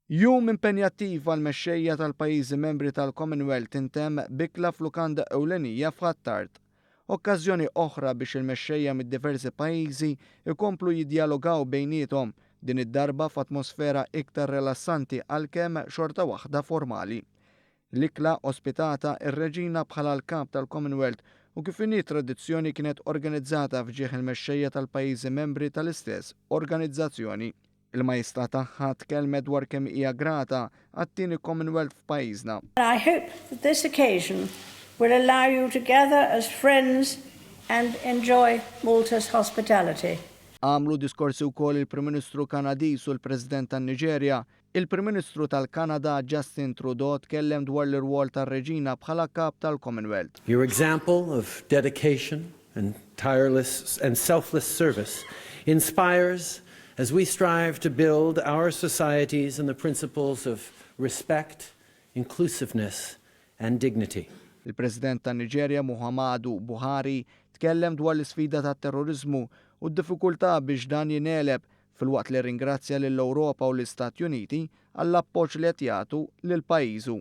Jum impenjattiv għal mexxejja tal-pajjiżi membri tal-Commonwealth intemm bikla f'lukanda ewlenija f'Ħattart. Okkażjoni oħra biex il-mexxejja mid-diversi pajjiżi ikomplu jiddjalogaw bejniethom din id-darba f'atmosfera iktar relassanti għalkemm xorta waħda formali. L-ikla ospitata ir-reġina bħala l-kap tal-Commonwealth u kif inhi tradizzjoni kienet organizzata f'ġieħ il-mexxejja tal-pajjiżi membri tal-istess organizzazzjoni. Il-majstra tagħha tkellmet dwar kemm hija grata għat-tieni Commonwealth f'pajjiżna. I hope that this occasion will allow you to gather as friends and enjoy Malta's hospitality. Għamlu diskorsi wkoll il-Prim Ministru Kanadiż u l-President tan-Niġerja. Il-Prim Ministru tal-Kanada Justin Trudeau tkellem dwar l-irwol tar-reġina bħala kap tal-Commonwealth. Your example of dedication and tireless and selfless service inspires as we strive to build our societies on the principles of respect, inclusiveness and dignity. Il-President tan-Niġerja Muhammadu Buhari tkellem dwar l-isfida tat-terrorizmu u d-diffikultà biex dan jingħeleb filwaqt li ringrazzja lill-Ewropa u l-Istati Uniti għall-appoġġ li qed jagħtu lil pajjiżu.